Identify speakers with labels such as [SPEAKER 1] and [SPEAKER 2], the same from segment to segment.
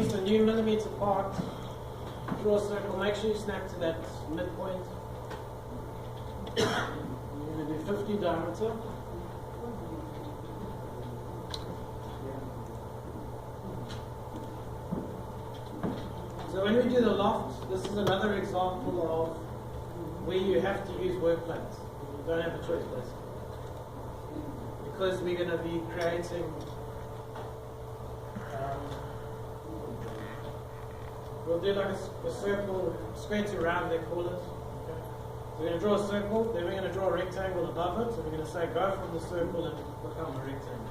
[SPEAKER 1] piece, a new millimeter part, draw a circle, make sure you snap to that midpoint. You're going to do 50 diameter. So when we do the loft, this is another example of where you have to use work planes. You don't have a choice, basically. Because we're going to be creating, we'll do like a circle, square to round they call it. Okay. So we're going to draw a circle, then we're going to draw a rectangle above it, so we're going to say go from the circle and become a rectangle.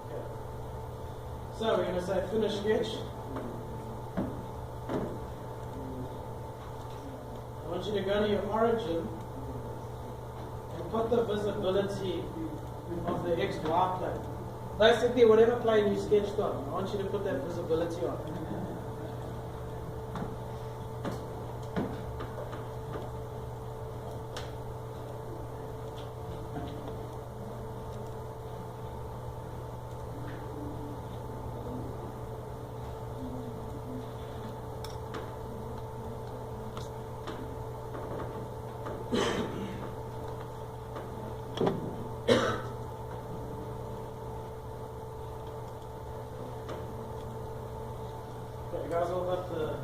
[SPEAKER 1] Okay. So we're going to say finish sketch. I want you to go to your origin and put the visibility of the XY plane. Basically, whatever plane you sketched on, I want you to put that visibility on. Guys, all got the.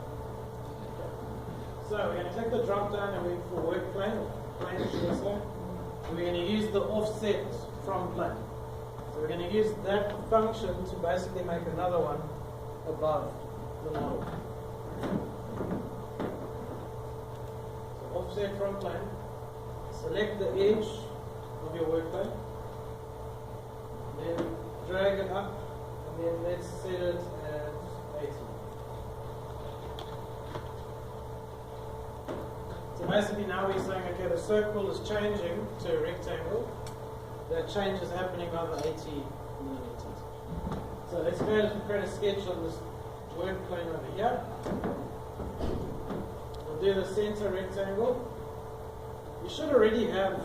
[SPEAKER 1] So we're going to take the drop down and we're for work plane, should I say? And we're going to use the offset from plane. So we're going to use that function to basically make another one above the model. So offset from plane. Select the edge of your work plane. Then drag it up, and then let's set it at 80. So basically now we're saying, okay, the circle is changing to a rectangle. That change is happening over 80 millimeters. So let's go and create a sketch on this work plane over here. We'll do the center rectangle. You should already have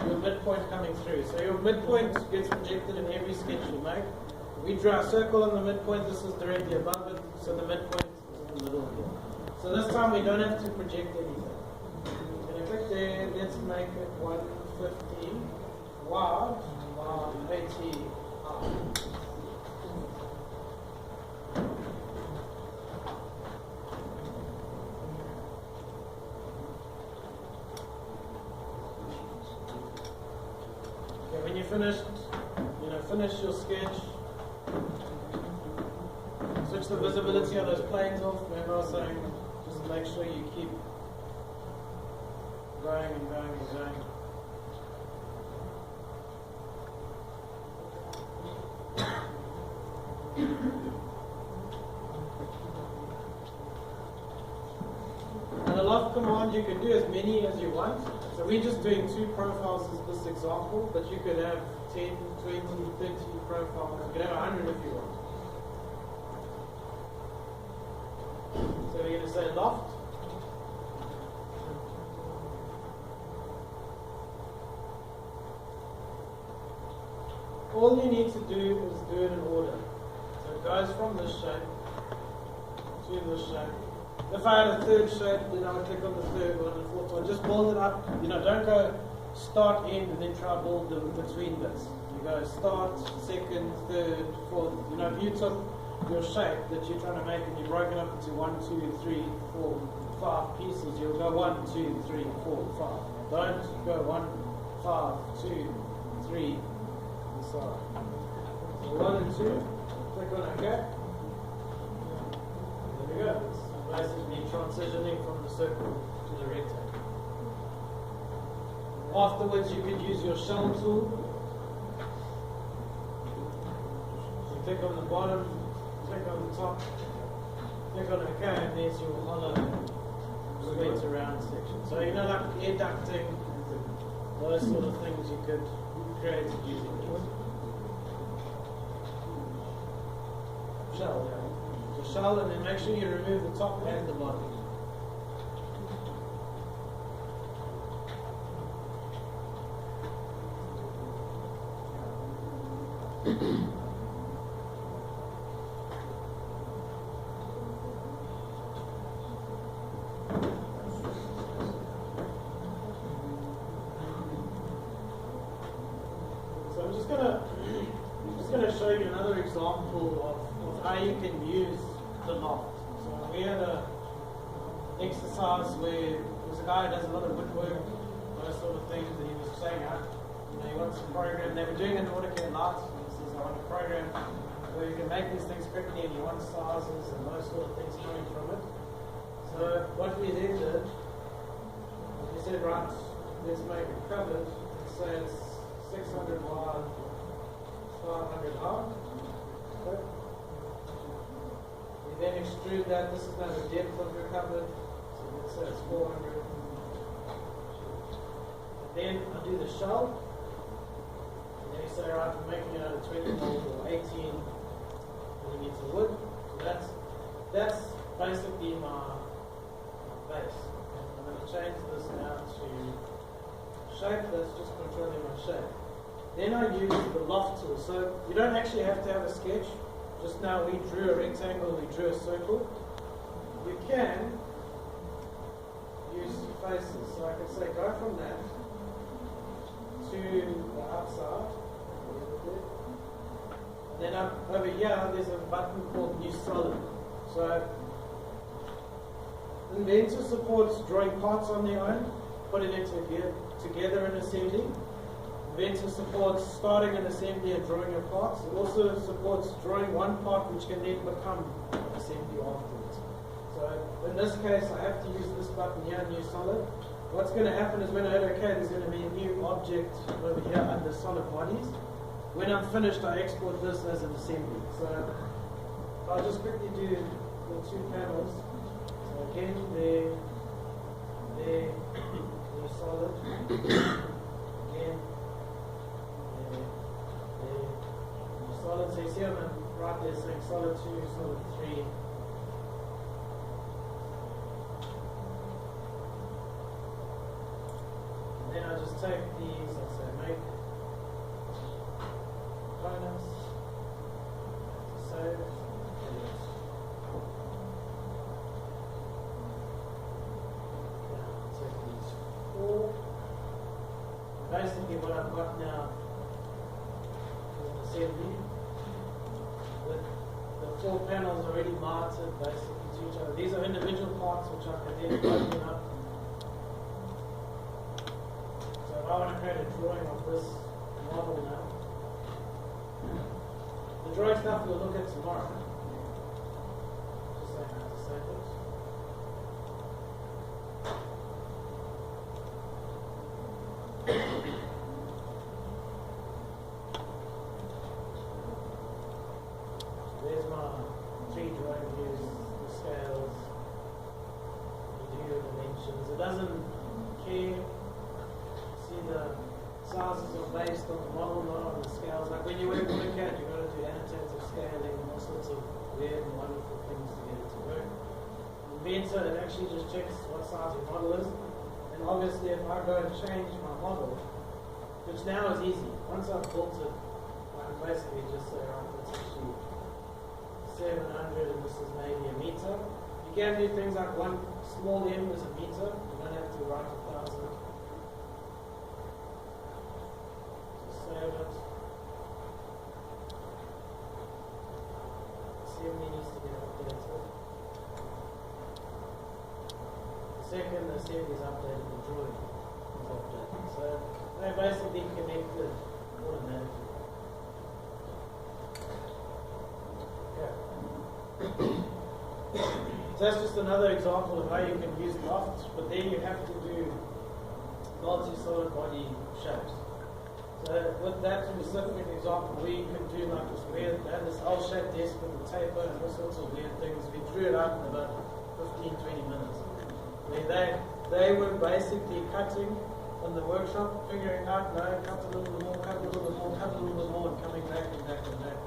[SPEAKER 1] your midpoint coming through. So your midpoint gets projected in every sketch you make. We draw a circle on the midpoint. This is directly above it. So the midpoint is in the middle here. So this time we don't have to project anything. There, let's make it 150 wide by 80 high. Okay, when you're finished, finish your sketch. Switch the visibility of those planes off. Remember I was saying, just make sure you keep going and going and going. And the loft command, you can do as many as you want. So we're just doing 2 profiles as this example, but you could have 10, 20, 30 profiles. You could have 100 if you want. So we're going to say loft. All you need to do is do it in order. So it goes from this shape to this shape. If I had a third shape, then I would click on the third one and fourth one. Just build it up. Don't go start, end, and then try to build them between bits. You go start, second, third, fourth. If you took your shape that you're trying to make and you broke it up into 1, 2, 3, 4, 5 pieces, you'll go 1, 2, 3, 4, 5. Don't go 1, 5, 2, 3. So 1 and 2, click on OK. There we go. It's basically transitioning from the circle to the rectangle. Afterwards, you could use your shell tool. You click on the bottom, click on the top, click on OK, and there's your hollow square around section. So like air ducting, those sort of things you could create using it. Shell, yeah. So shell, and then make sure you remove the top and the bottom. gonna show you another example of how you can use the loft. So we had a exercise where there's a guy who does a lot of woodwork, those sort of things, and he was saying he wants a program. They were doing an AutoCAD lights, and he says, I want a program where you can make these things quickly, and you want sizes and those sort of things coming from it. So what we then did, we said, right, let's make a cupboard. So it's 600 wide, 500 high. Okay. We then extrude that. This is now the depth of your cupboard. So let's say it's 400. Then I do the shell. And then you say, right, I'm making it out of 20 mil or 18 millimeters of wood. So that's basically my base. And I'm going to change this now to shape. That's just controlling my shape. Then I use the loft tool. So you don't actually have to have a sketch. Just now we drew a rectangle, we drew a circle. You can use faces. So I can say go from that to the outside. And then over here there's a button called New Solid. So Inventor supports drawing parts on their own, putting it together in assembly. Inventor supports starting an assembly and drawing your parts. It also supports drawing one part which can then become an assembly afterwards. So in this case, I have to use this button here, New Solid. What's going to happen is when I hit OK, there's going to be a new object over here under Solid Bodies. When I'm finished, I export this as an assembly. So I'll just quickly do the two panels. So again, there, New Solid. Again. Solid, so you see I'm right there saying solid 2, solid 3. And then I just take these, I'll say make components, save, take these 4. Basically what I've got now is an assembly with the 4 panels already mounted basically to each other. These are individual parts which I can then open up. So if I want to create a drawing of this model now, the drawing stuff we'll look at tomorrow. Just saying how to save it. There's my 3 drawing views, the scales, the dimensions. It doesn't care. See, the sizes are based on the model, not on the scales. Like when you work with AutoCAD, you've got to do annotative scaling and all sorts of weird and wonderful things to get it to work. Inventor, it actually just checks what size your model is. And obviously, if I go and change my model, which now is easy. Once I've built it, I can basically just say, right, let's actually 700 and this is maybe a meter. You can do things like one small m is a meter. You don't have to write 1,000. Just save it. Assembly needs to get updated. The second the assembly is updated, the drawing is updated. So they're basically connected automatically. So that's just another example of how you can use loft, but then you have to do multi-solid body shapes. So with that specific example, we can do like this weird, this L-shaped desk with the taper and all sorts of weird things. We drew it out in about 15-20 minutes. Where they were basically cutting on the workshop, figuring out, no, cut a little bit more, cut a little bit more, cut a little bit more, and coming back and back and back.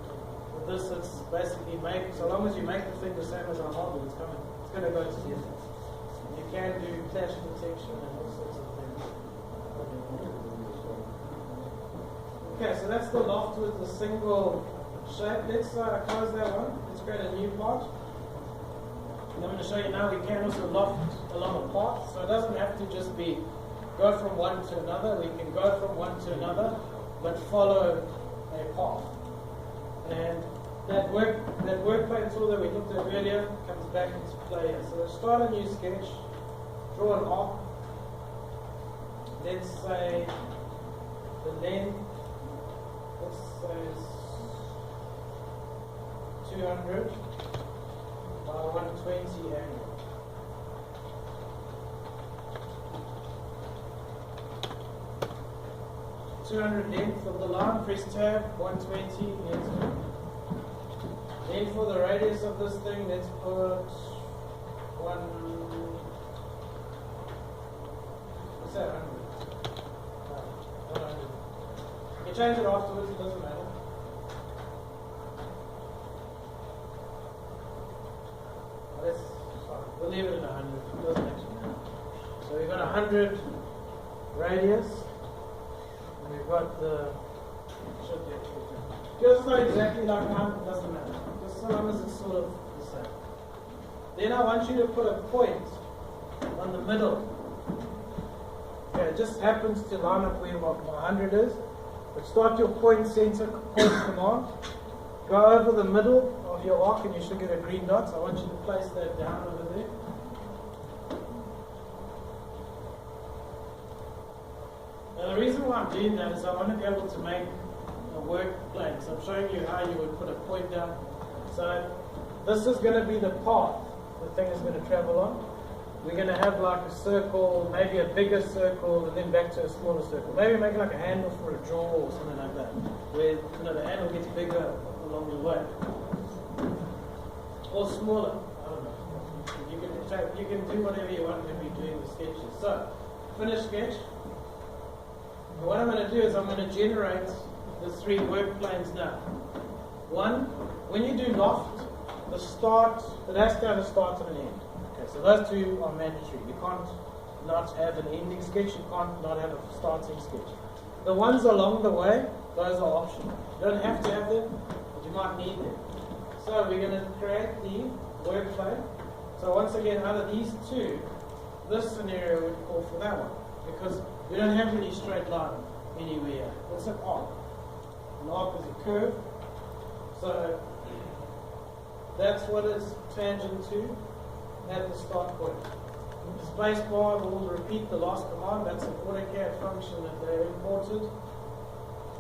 [SPEAKER 1] With this, it's basically so long as you make the thing the same as our model, it's going to go together. You can do clash detection and all sorts of things. Okay, so that's the loft with the single shape. Let's close that one. Let's create a new part. And I'm going to show you now we can also loft along a path. So it doesn't have to just be go from one to another. We can go from one to another, but follow a path. And that work plane tool that we looked at earlier comes back into play here. So let's start a new sketch, draw an arc. Let's say the length, let's say is 200 by 120 angle. Length of the line, press tab, 120, enter. Then for the radius of this thing, let's put what's that, 100? No, not 100. You can change it afterwards, it doesn't matter. Let's, we'll leave it at 100, it doesn't actually matter. So we've got 100 radius. We've got the just not exactly like mine, it doesn't matter. Just so long as it's sort of the same. Then I want you to put a point on the middle. Okay, it just happens to line up where my 100 is. But start your point center point command. Go over the middle of your arc and you should get a green dot. So I want you to place that down over there. Now the reason why I'm doing that is I want to be able to make a work plane. So I'm showing you how you would put a point down. So this is going to be the path the thing is going to travel on. We're going to have like a circle, maybe a bigger circle, and then back to a smaller circle. Maybe make like a handle for a jaw or something like that, where the handle gets bigger along the way. Or smaller. I don't know. You can do whatever you want when you're doing the sketches. So, finish sketch. And what I'm going to do is I'm going to generate the 3 work planes now. One, when you do loft, the start, it has to have a start and an end. Okay, so those 2 are mandatory. You can't not have an ending sketch, you can't not have a starting sketch. The ones along the way, those are optional. You don't have to have them, but you might need them. So we're going to create the work plane. So once again, out of these 2, this scenario would call for that one. Because we don't have any straight line anywhere. It's an arc. An arc is a curve. So that's what it's tangent to at the start point. The space bar will repeat the last command. That's an AutoCAD function that they imported.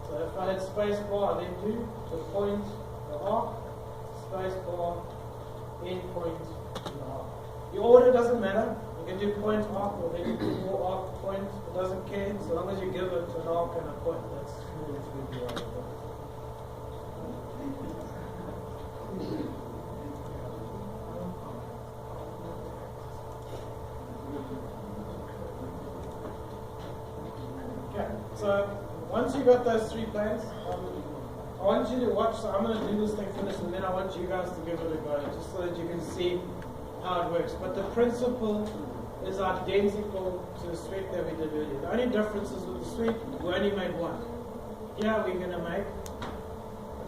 [SPEAKER 1] So if I had space bar, then do the point, the arc, space bar, end point, and the arc. The order doesn't matter. You can do point arc or then you do more arc point. It doesn't care. So long as you give it an arc and a point, that's really right. Okay, so once you got those 3 planes, I want you to watch. So I'm going to do this thing finish, and then I want you guys to give it a go, just so that you can see how it works. But the principle is identical to the sweep that we did earlier. The only difference is with the sweep, we only made one. Here we're going to make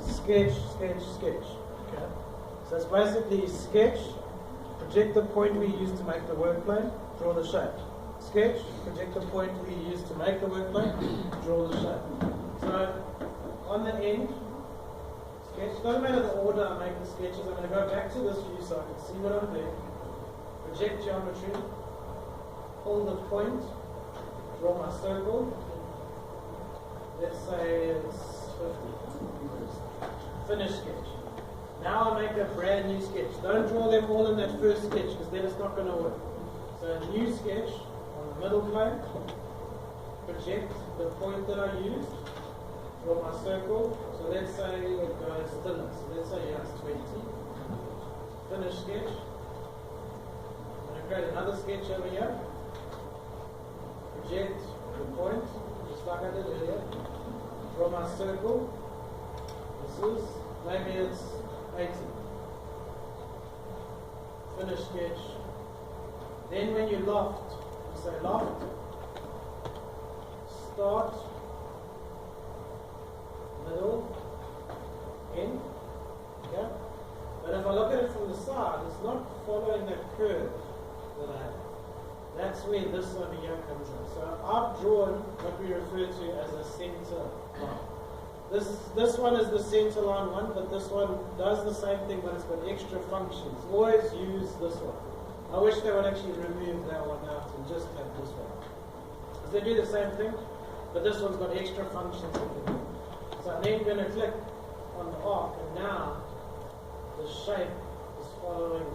[SPEAKER 1] sketch, sketch, sketch. Okay. So it's basically sketch, project the point we use to make the work plane, draw the shape. Sketch, project the point we use to make the work plane, draw the shape. So on the end, sketch, doesn't matter the order I make the sketches, I'm going to go back to this view so I can see what I'm doing. Project geometry, pull the point, draw my circle. Let's say it's 50. Finish sketch. Now I make a brand new sketch. Don't draw them all in that first sketch because then it's not going to work. So a new sketch on the middle plane, project the point that I used, draw my circle. So let's say it goes thinner. So let's say it's 20. Finish sketch. I'm going to create another sketch over here. Project the point, just like I did earlier. Draw my circle. This is, maybe it's 80. Finish sketch. Then when you loft, you say loft, start, middle, end. Okay? But if I look at it from the side, it's not following that curve that I have. That's where this over here comes in. So I've drawn what we refer to as a center line. This one is the center line one, but this one does the same thing, but it's got extra functions. Always use this one. I wish they would actually remove that one out and just have this one. Because they do the same thing, but this one's got extra functions in it. So I'm then going to click on the arc, and now the shape is following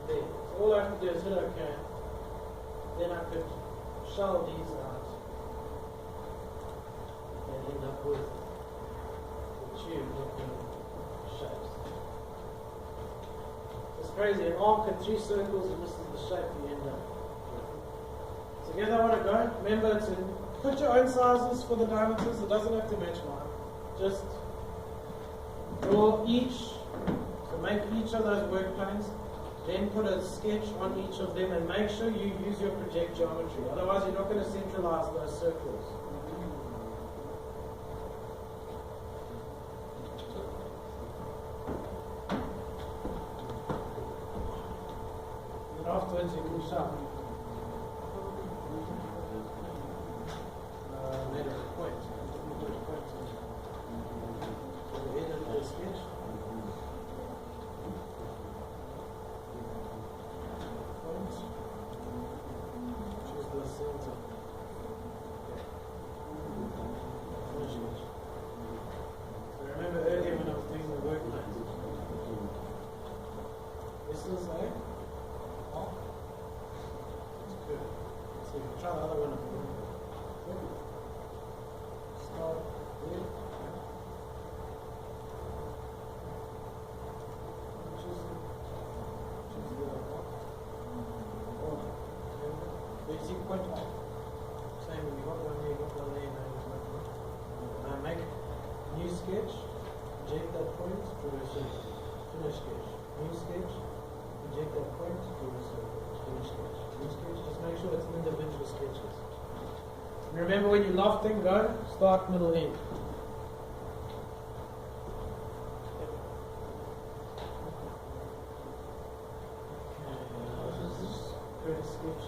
[SPEAKER 1] there. So all I have to do is hit OK. Then I could shell these out and end up with the tube looking shapes. It's crazy. An arc and 3 circles, and this is the shape you end up with. So here's how I want to go. Remember to put your own sizes for the diameters. It doesn't have to match mine. Just draw each, so make each of those work planes, then put a sketch on each of them and make sure you use your project geometry. Otherwise you're not going to centralize those circles. And afterwards you can sharpen. Made a point. Sketch. Point. Choose the center. Finish sketch. So remember earlier when I was doing the work lines. This is a arc. It's good. So you can try the other one. Start there. Basic point off. Same, you got one there, you got one there, now make a new sketch, project that point, draw a circle. Finish sketch. New sketch, project that point, draw a circle. Finish sketch. New sketch, just make sure it's individual sketches. And remember when you're lofting, go start, middle, end. Sketch